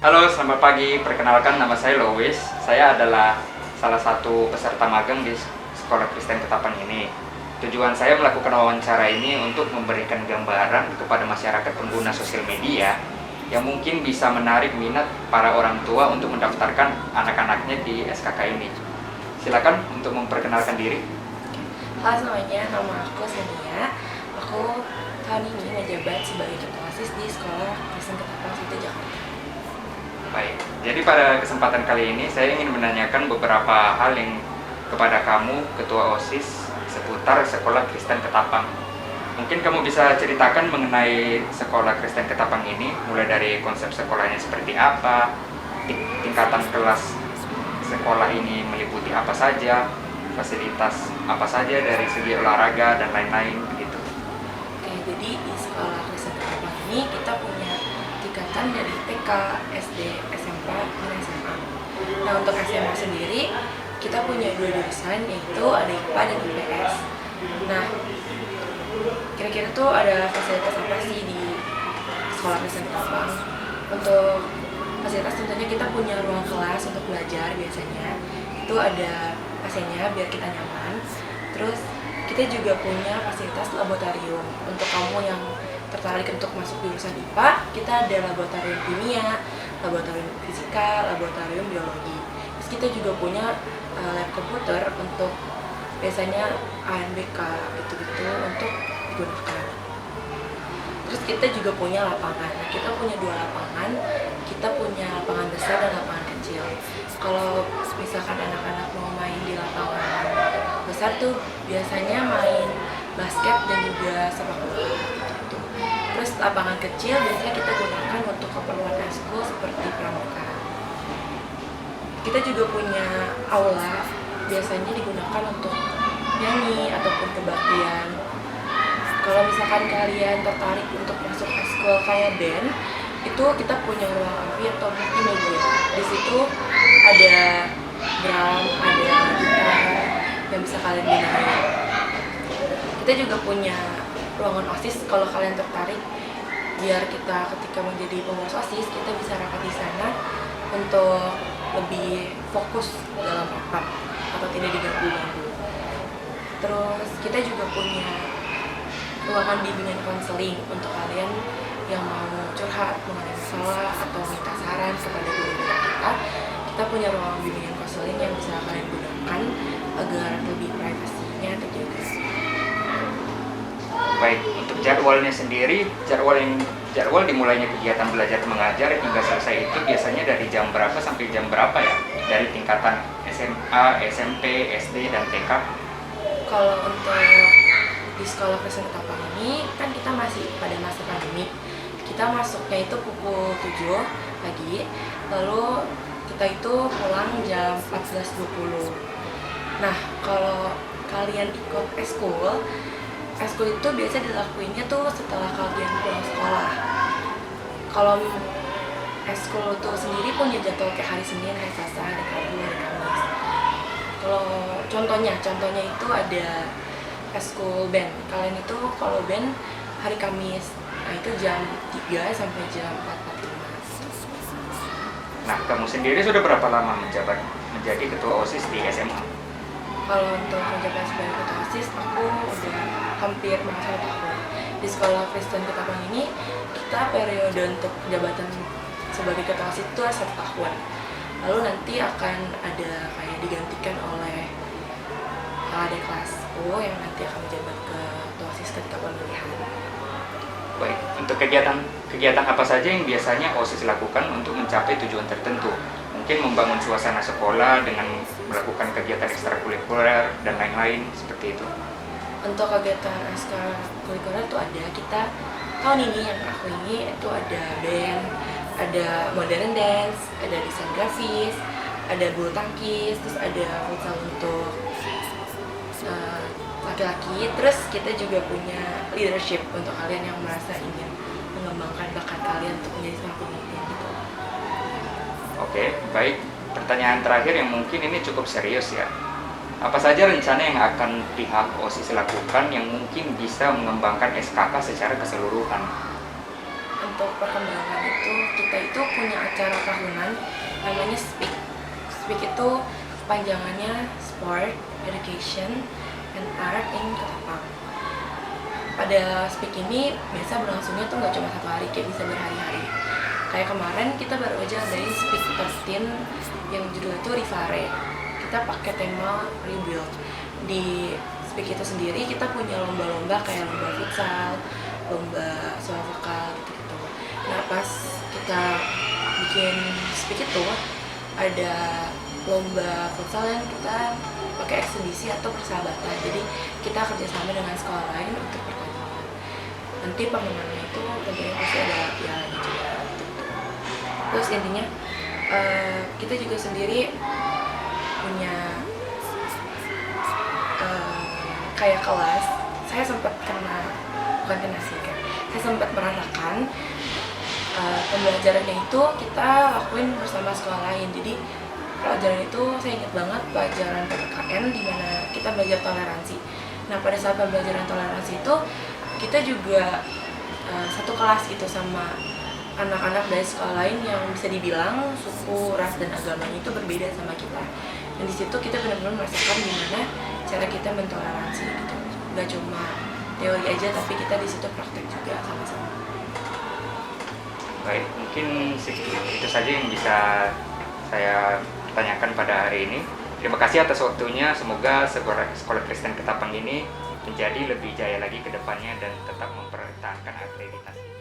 Halo, selamat pagi. Perkenalkan, nama saya Lois. Saya adalah salah satu peserta magang di Sekolah Kristen Ketapang ini. Tujuan saya melakukan wawancara ini untuk memberikan gambaran kepada masyarakat pengguna sosial media yang mungkin bisa menarik minat para orang tua untuk mendaftarkan anak-anaknya di SKK ini. Silakan untuk memperkenalkan diri. Halo semuanya, nama aku Sania. Aku tahun ini menjabat sebagai ketua OSIS di Sekolah Kristen Ketapang Situ Jakarta. Baik, jadi pada kesempatan kali ini saya ingin menanyakan beberapa hal yang kepada kamu, Ketua OSIS, seputar Sekolah Kristen Ketapang. Mungkin kamu bisa ceritakan mengenai Sekolah Kristen Ketapang ini, mulai dari konsep sekolahnya seperti apa, tingkatan kelas sekolah ini meliputi apa saja, fasilitas apa saja dari segi olahraga dan lain-lain begitu. Oke, jadi di Sekolah Kristen Ketapang ini kita punya tingkatan dari TK, SD, SMP, dan SMA. Nah, untuk SMA sendiri kita punya dua jurusan, yaitu ada IPA dan IPS. Nah, kira-kira tuh ada fasilitas apa sih di Sekolah Kristen Ketapang? Untuk fasilitas tentunya kita punya ruang kelas untuk belajar biasanya. Itu ada AC-nya biar kita nyaman. Terus kita juga punya fasilitas laboratorium. Untuk kamu yang tertarik untuk masuk jurusan IPA, kita ada laboratorium kimia, laboratorium fisika, laboratorium biologi. Terus kita juga punya lab komputer untuk biasanya ANBK gitu-gitu untuk digunakan. Terus kita juga punya lapangan. Nah, kita punya dua lapangan. Kita punya lapangan besar dan lapangan kecil. Kalau misalkan anak-anak mau main di lapangan besar tuh biasanya main basket dan juga sepak bola gitu. Terus lapangan kecil biasanya kita gunakan untuk keperluan eskul seperti pramuka. Kita juga punya aula, biasanya digunakan untuk nyanyi ataupun kebaktian. Kalau misalkan kalian tertarik untuk masuk eskul kayak band, itu kita punya ruang amfi atau multimedia. Di situ ada drum, ada gitar yang bisa kalian gunakan. Kita juga punya ruangan OSIS kalau kalian tertarik, biar kita ketika menjadi pengurus OSIS kita bisa rapat di sana untuk lebih fokus dalam rapat atau tidak diganggu-ganggu. Terus kita juga punya ruangan bimbingan konseling untuk kalian yang mau curhat mengenai masalah atau minta saran kepada guru-guru kita. Kita punya ruangan bimbingan konseling yang bisa kalian gunakan agar lebih privasinya terjaga. Baik, untuk jadwalnya sendiri, jadwal dimulainya kegiatan belajar mengajar hingga selesai itu biasanya dari jam berapa sampai jam berapa ya? Dari tingkatan SMA, SMP, SD, dan TK? Kalau untuk di Sekolah Kristen Ketapang ini kan kita masih pada masa pandemi. Kita masuknya itu pukul 7 pagi, lalu kita itu pulang jam 14.20. Nah, kalau kalian ikut eskul itu biasa dilakuinnya tuh setelah kalian pulang sekolah. Kalau eskul itu sendiri punya jadwal kayak hari Senin, hari Selasa, hari Rabu, hari Kamis. Kalau contohnya itu ada eskul band. Kalian itu kalau band hari Kamis, nah itu jam 3 sampai jam 4.45. Nah, kamu sendiri sudah berapa lama menjadi ketua OSIS di SMA? Kalau untuk menjabat sebagai ketua OSIS, aku udah hampir 1 tahun. Di Sekolah Kristen Ketapang ini, kita periode untuk jabatan sebagai ketua OSIS itu 1 tahun. Lalu nanti akan ada kayak digantikan oleh adik kelasku yang nanti akan menjabat ke ketua OSIS ketika pemilihan. Baik, untuk kegiatan apa saja yang biasanya OSIS lakukan untuk mencapai tujuan tertentu? Mungkin membangun suasana sekolah dengan melakukan kegiatan ekstrakurikuler dan lain-lain seperti itu. Untuk kegiatan ekstrakurikuler itu ada, kita tahun ini yang aku ini itu ada band, ada modern dance, ada desain grafis, ada bulu tangkis, terus ada futsal untuk laki-laki. Terus kita juga punya leadership untuk kalian yang merasa ingin mengembangkan bakat kalian untuk menjadi seorang pemimpin gitu. Oke, baik. Pertanyaan terakhir yang mungkin ini cukup serius ya. Apa saja rencana yang akan pihak OSIS lakukan yang mungkin bisa mengembangkan SKK secara keseluruhan? untuk perkembangan itu kita itu punya acara tahunan namanya SPEAK. SPEAK itu panjangannya Sport, Education, and Art in Ketapang. Pada SPEAK ini biasa berlangsungnya tuh nggak cuma 1 hari, kayak bisa berhari-hari. Kayak kemarin kita baru aja adain SPEAK 13 yang judulnya itu Rivare. Kita pakai tema rebuild. Di SPEAK itu sendiri kita punya lomba-lomba kayak lomba futsal, lomba suara vokal gitu. Nah pas kita bikin SPEAK itu ada lomba futsal yang kita pakai eksibisi atau persahabatan. Jadi kita kerjasama dengan sekolah lain untuk pertandingan. Nanti pemenangnya itu tentunya pasti ada pialanya juga. Gitu. Terus intinya kita juga sendiri punya kayak kelas. Saya sempat saya sempat merasakan pembelajarannya itu kita lakuin bersama sekolah lain. Jadi pelajaran itu saya ingat banget pelajaran PPKN di mana kita belajar toleransi. Nah pada saat pembelajaran toleransi itu kita juga satu kelas gitu sama anak-anak dari sekolah lain yang bisa dibilang suku, ras, dan agamanya itu berbeda sama kita. Dan di situ kita benar-benar merasakan gimana cara kita mentoleransi gitu. Gak cuma teori aja, tapi kita di situ praktek juga sama-sama. Baik, mungkin itu saja yang bisa saya tanyakan pada hari ini. Terima kasih atas waktunya. Semoga Sekolah Kristen Ketapang ini menjadi lebih jaya lagi ke depannya dan tetap mempertahankan akreditasi.